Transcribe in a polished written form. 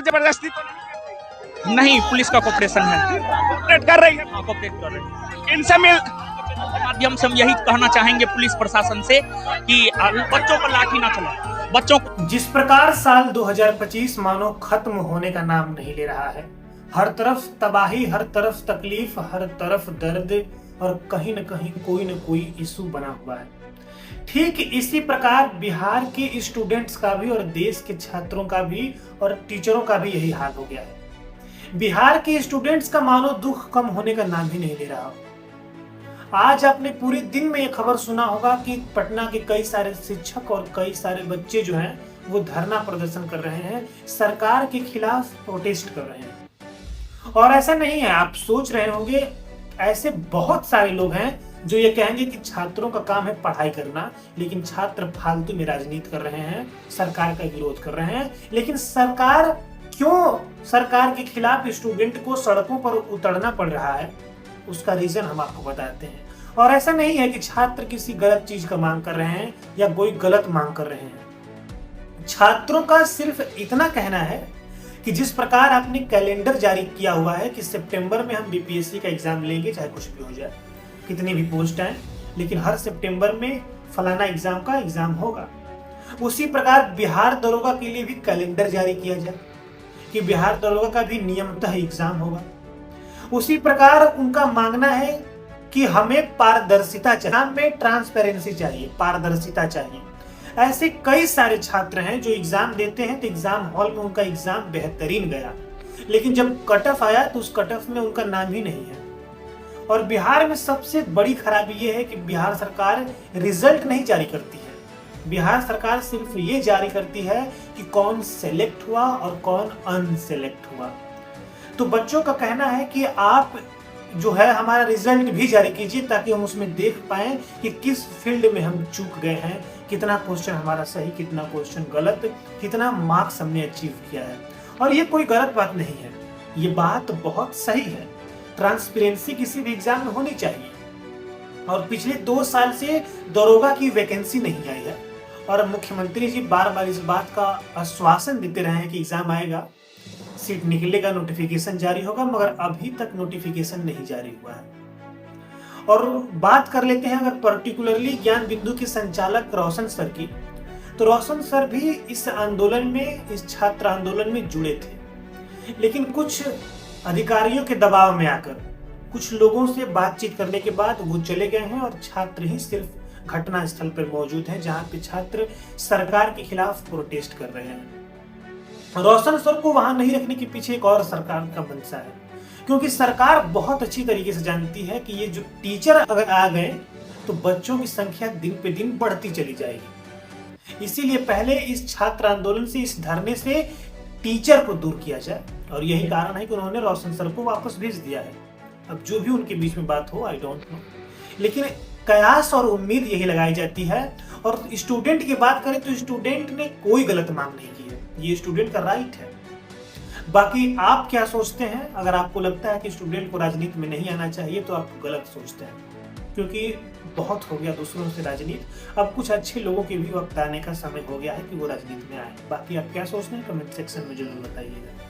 जबरदस्ती तो नहीं कर रही? नहीं, पुलिस का कोऑपरेशन है। कोऑपरेट कर रही है? हाँ, कोऑपरेट कर रहे हैं। इनसे मिल के माध्यम से हम यही कहना चाहेंगे पुलिस प्रशासन से कि बच्चों पर लाठी ना चलाए, बच्चों को। जिस प्रकार साल 2025 मानो खत्म होने का नाम नहीं ले रहा है, हर तरफ तबाही, हर तरफ तकलीफ, हर तरफ दर्द और कहीं न कहीं कोई न कोई इशू बना हुआ है। ठीक इसी प्रकार बिहार के स्टूडेंट्स का भी और देश के छात्रों का भी और टीचरों का भी यही हाल हो गया है। बिहार के स्टूडेंट्स का मानो दुख कम होने का नाम ही नहीं ले रहा। आज आपने पूरे दिन में ये खबर सुना होगा कि पटना के कई सारे शिक्षक और कई सारे बच्चे जो हैं वो धरना प्रदर्शन कर रहे हैं, सरकार के खिलाफ प्रोटेस्ट कर रहे हैं। और ऐसा नहीं है, आप सोच रहे होंगे ऐसे बहुत सारे लोग हैं जो ये कहेंगे कि छात्रों का काम है पढ़ाई करना, लेकिन छात्र फालतू में राजनीति कर रहे हैं, सरकार का विरोध कर रहे हैं। लेकिन सरकार क्यों सरकार के खिलाफ स्टूडेंट को सड़कों पर उतरना पड़ रहा है, उसका रीजन हम आपको बताते हैं। और ऐसा नहीं है कि छात्र किसी गलत चीज का मांग कर रहे हैं या कोई गलत मांग कर रहे हैं। छात्रों का सिर्फ इतना कहना है कि जिस प्रकार आपने कैलेंडर जारी किया हुआ है कि सितंबर में हम बीपीएससी का एग्जाम लेंगे, चाहे कुछ भी हो जाए, कितनी भी पोस्ट आए, लेकिन हर सितंबर में फलाना एग्जाम का एग्जाम होगा। उसी प्रकार बिहार दरोगा के लिए भी कैलेंडर जारी किया जाए कि बिहार दरोगा का भी नियमतः एग्जाम होगा। उसी प्रकार उनका मांगना है कि हमें पारदर्शिता चाहिए, में ट्रांसपेरेंसी चाहिए, पारदर्शिता चाहिए। ऐसे कई सारे छात्र हैं जो एग्जाम देते हैं तो एग्जाम हॉल में उनका एग्जाम बेहतरीन गया, लेकिन जब कट ऑफ आया तो उस कट ऑफ में उनका नाम ही नहीं है। और बिहार में सबसे बड़ी खराबी यह है कि बिहार सरकार रिजल्ट नहीं जारी करती है। बिहार सरकार सिर्फ ये जारी करती है कि कौन सेलेक्ट हुआ और कौन अनसेलेक्ट हुआ। तो बच्चों का कहना है कि आप जो है हमारा रिजल्ट भी जारी कीजिए ताकि हम उसमें देख पाएं कि किस फील्ड में हम चूक गए हैं, कितना क्वेश्चन हमारा सही, कितना क्वेश्चन गलत, कितना मार्क्स हमने अचीव किया है। और ये कोई गलत बात नहीं है, ये बात बहुत सही है। ट्रांसपेरेंसी किसी भी एग्जाम में होनी चाहिए। और पिछले 2 साल से दरोगा की वैकेंसी नहीं आई है और मुख्यमंत्री जी बार बार इस बात का आश्वासन देते रहे हैं कि एग्जाम आएगा, सीट निकलेगा, नोटिफिकेशन जारी होगा, मगर अभी तक नोटिफिकेशन नहीं जारी हुआ है। और बात कर लेते हैं अगर पर्टिकुलरली ज्ञान बिंदु के संचालक रोशन सर की, तो रोशन सर भी इस आंदोलन में, इस छात्र आंदोलन में जुड़े थे, लेकिन कुछ अधिकारियों के दबाव में आकर कुछ लोगों से बातचीत करने के बाद वो चले गए हैं और छात्र ही सिर्फ घटना स्थल पर मौजूद हैं जहां पे छात्र सरकार के खिलाफ प्रोटेस्ट कर रहे हैं। रोशन सर को वहां नहीं रखने के पीछे एक और सरकार का मंशा है, क्योंकि सरकार बहुत अच्छी तरीके से जानती है कि ये जो टीचर अगर आ गए तो बच्चों की संख्या दिन पे दिन बढ़ती चली जाएगी। इसीलिए पहले इस छात्र आंदोलन से, इस धरने से टीचर को दूर किया जाए, और यही कारण है कि उन्होंने रोशन सर को वापस भेज दिया है। अब जो भी उनके बीच में बात हो, आई डोंट नो, लेकिन कयास और उम्मीद यही लगाई जाती है। और स्टूडेंट की बात करें तो स्टूडेंट ने कोई गलत मांग नहीं की है, ये स्टूडेंट का राइट है। बाकी आप क्या सोचते हैं? अगर आपको लगता है कि स्टूडेंट को राजनीति में नहीं आना चाहिए तो आप गलत सोचते हैं, क्योंकि बहुत हो गया दूसरों से राजनीति। अब कुछ अच्छे लोगों के भी वक्त आने का समय हो गया है कि वो राजनीति में आए। बाकी आप क्या सोचते हैं कमेंट सेक्शन में जरूर बताइएगा।